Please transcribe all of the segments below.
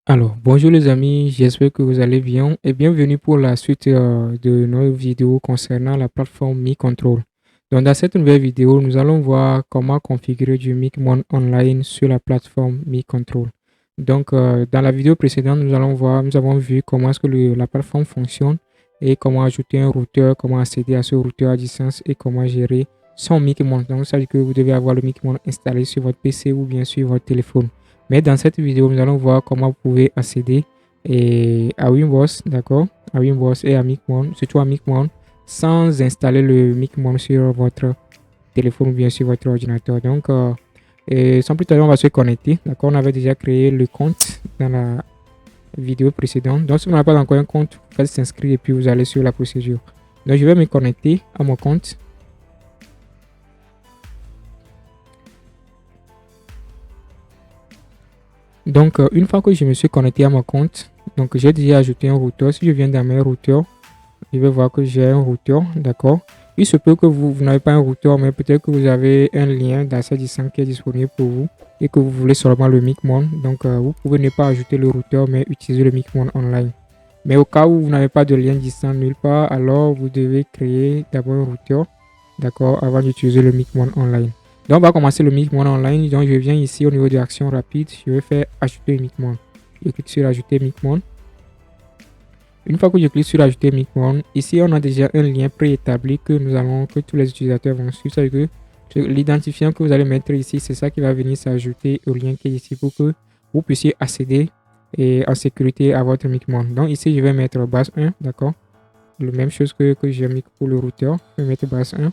Alors, bonjour les amis, j'espère que vous allez bien et bienvenue pour la suite de nos vidéos concernant la plateforme Mi Control. Donc, dans cette nouvelle vidéo, nous allons voir comment configurer du Micmon Online sur la plateforme Mi Control. Donc, dans la vidéo précédente, nous avons vu comment est-ce que la plateforme fonctionne et comment ajouter un routeur, comment accéder à ce routeur à distance et comment gérer son Micmon. Donc, ça veut dire que vous devez avoir le Micmon installé sur votre PC ou bien sur votre téléphone. Mais dans cette vidéo, nous allons voir comment vous pouvez accéder à Winboss, d'accord, à Winboss et à Micmon, surtout à Micmon, sans installer le Micmon sur votre téléphone ou bien sur votre ordinateur. Donc, sans plus tarder, on va se connecter. D'accord, on avait déjà créé le compte dans la vidéo précédente. Donc, si vous n'avez pas encore un compte, vous faites s'inscrire et puis vous allez sur la procédure. Donc, je vais me connecter à mon compte. Donc, une fois que je me suis connecté à mon compte, donc j'ai déjà ajouté un routeur. Si je viens dans mes routeurs, je vais voir que j'ai un routeur, d'accord. Il se peut que vous n'avez pas un routeur, mais peut-être que vous avez un lien d'accès distance qui est disponible pour vous et que vous voulez seulement le Micmon. Donc, vous pouvez ne pas ajouter le routeur, mais utiliser le Micmon online. Mais au cas où vous n'avez pas de lien distant nulle part, alors vous devez créer d'abord un routeur, d'accord, avant d'utiliser le Micmon online. Donc, on va commencer le Micmon online. Donc, je viens ici au niveau de l'action rapide. Je vais faire ajouter Micmon. Je clique sur ajouter Micmon. Une fois que je clique sur ajouter Micmon, ici on a déjà un lien préétabli que tous les utilisateurs vont suivre. C'est-à-dire que l'identifiant que vous allez mettre ici, c'est ça qui va venir s'ajouter au lien qui est ici pour que vous puissiez accéder en sécurité à votre Micmon. Donc ici je vais mettre base 1, d'accord. La même chose que j'ai mis pour le routeur. Je vais mettre base 1.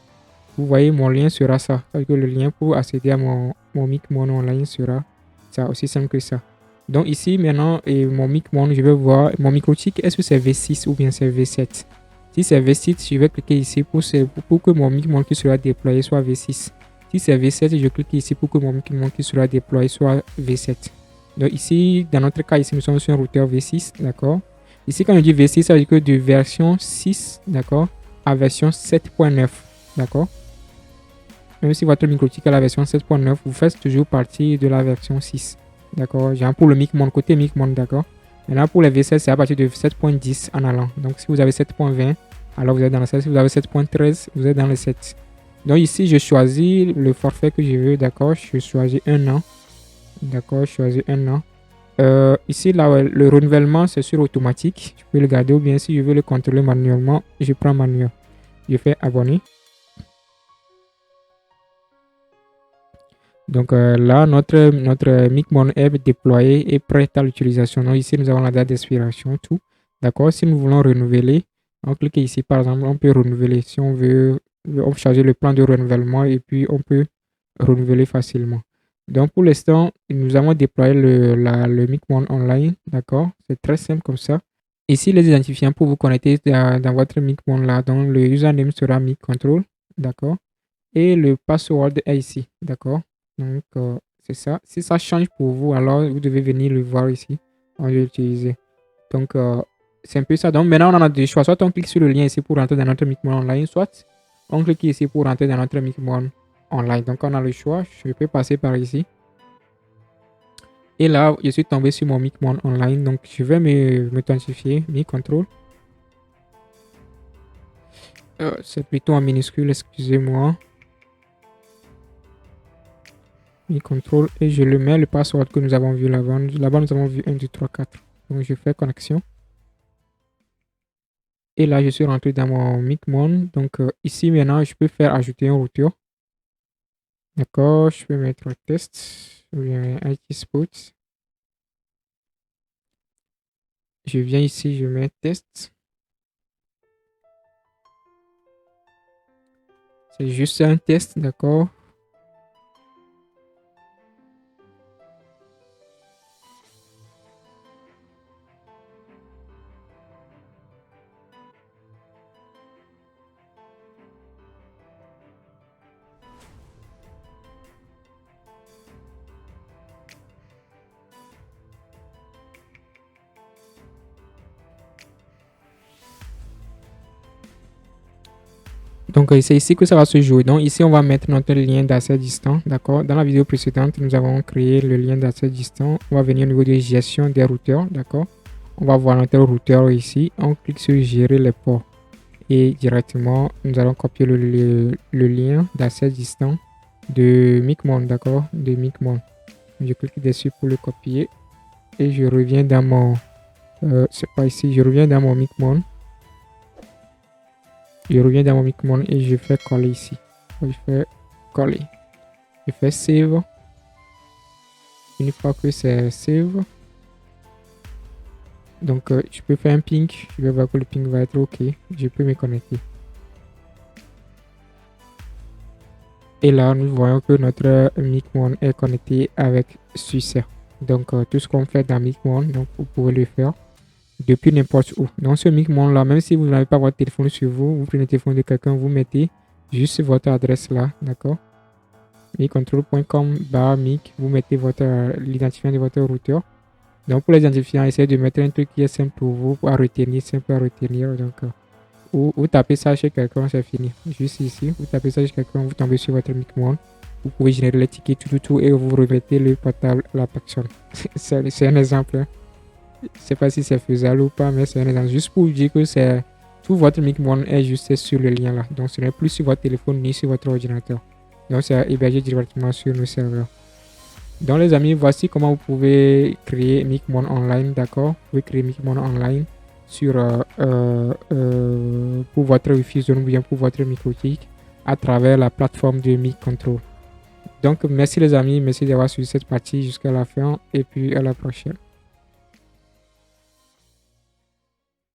Vous voyez, mon lien sera ça. C'est-à-dire que le lien pour accéder à mon Micmon online sera ça, aussi simple que ça. Donc ici maintenant, et mon Micmon, je vais voir mon microtik, est-ce que c'est V6 ou bien c'est V7. Si c'est V6, je vais cliquer ici pour que mon Micmon qui sera déployé soit V6. Si c'est V7, je clique ici pour que mon Micmon qui sera déployé soit V7. Donc ici, dans notre cas, ici nous sommes sur un routeur V6, d'accord. Ici, quand je dis V6, ça veut dire que de version 6, d'accord, à version 7.9, d'accord. Même si votre microtik est la version 7.9, vous faites toujours partie de la version 6. D'accord. Genre pour le Micmon, côté Micmon, d'accord. Maintenant, pour les V7, c'est à partir de 7.10 en allant. Donc, si vous avez 7.20, alors vous êtes dans le 7. Si vous avez 7.13, vous êtes dans le 7. Donc, ici, je choisis le forfait que je veux, d'accord. Je choisis un an. D'accord, je choisis un an. Ici, là, ouais, le renouvellement, c'est sur automatique. Je peux le garder ou bien si je veux le contrôler manuellement, je prends manuel. Je fais abonner. Donc là, notre Micmon est déployé et prêt à l'utilisation. Donc ici, nous avons la date d'expiration, tout. D'accord. Si nous voulons renouveler, on clique ici, par exemple, on peut renouveler. Si on veut, on peut charger le plan de renouvellement et puis on peut renouveler facilement. Donc pour l'instant, nous avons déployé le Micmon online. D'accord. C'est très simple comme ça. Ici, les identifiants pour vous connecter dans votre Micmon là. Donc le username sera MicControl. D'accord. Et le password est ici. D'accord. Donc, c'est ça. Si ça change pour vous, alors vous devez venir le voir ici. On va l'utiliser. Donc, c'est un peu ça. Donc, maintenant, on en a deux choix. Soit on clique sur le lien ici pour rentrer dans notre Micmon online, soit on clique ici pour rentrer dans notre Micmon online. Donc, on a le choix. Je peux passer par ici. Et là, je suis tombé sur mon Micmon online. Donc, je vais m'authentifier, Mi Control. C'est plutôt en minuscule, excusez-moi. Mi Control. Et je le mets le password que nous avons vu là-bas. Là-bas, nous avons vu 1, 2, 3, 4. Donc, je fais connexion. Et là, je suis rentré dans mon Micmon. Donc, ici, maintenant, je peux faire ajouter un routeur. D'accord, je peux mettre test ou bien IT Spot. Je viens ici, je mets test. C'est juste un test, d'accord. Donc, c'est ici que ça va se jouer. Donc, ici, on va mettre notre lien d'accès distant. D'accord. Dans la vidéo précédente, nous avons créé le lien d'accès distant. On va venir au niveau de gestion des routeurs. D'accord. On va voir notre routeur ici. On clique sur gérer les ports. Et directement, nous allons copier le lien d'accès distant de Micmon. D'accord. De Micmon. Je clique dessus pour le copier. Et je reviens dans mon... c'est pas ici. Je reviens dans mon Micmon. Je reviens dans mon Micmon et je fais coller ici. Je fais coller. Je fais save. Une fois que c'est save, donc je peux faire un ping. Je vais voir que le ping va être OK. Je peux me connecter. Et là, nous voyons que notre Micmon est connecté avec succès. Donc tout ce qu'on fait dans Micmon, donc vous pouvez le faire depuis n'importe où. Dans ce Micmon là, même si vous n'avez pas votre téléphone sur vous, vous prenez le téléphone de quelqu'un, vous mettez juste votre adresse là, d'accord, micontrol.com/mic, vous mettez l'identifiant de votre routeur. Donc pour les identifiants, essayez de mettre un truc qui est simple pour vous, à retenir, simple à retenir. Donc vous tapez ça chez quelqu'un, c'est fini. Juste ici, vous tapez ça chez quelqu'un, vous tombez sur votre Micmon. Vous pouvez générer les tickets, tout, et vous remettez le portable à la personne. C'est un exemple. Hein. Je ne sais pas si c'est faisable ou pas, mais c'est un exemple. Juste pour vous dire que c'est tout votre Micmon est juste sur le lien là. Donc ce n'est plus sur votre téléphone ni sur votre ordinateur. Donc c'est hébergé directement sur nos serveurs. Donc les amis, voici comment vous pouvez créer Micmon online, d'accord. Vous pouvez créer Micmon online sur pour votre Wi-Fi zone ou bien pour votre micro-TIC à travers la plateforme de Micontrol. Donc merci les amis, merci d'avoir suivi cette partie jusqu'à la fin et puis à la prochaine.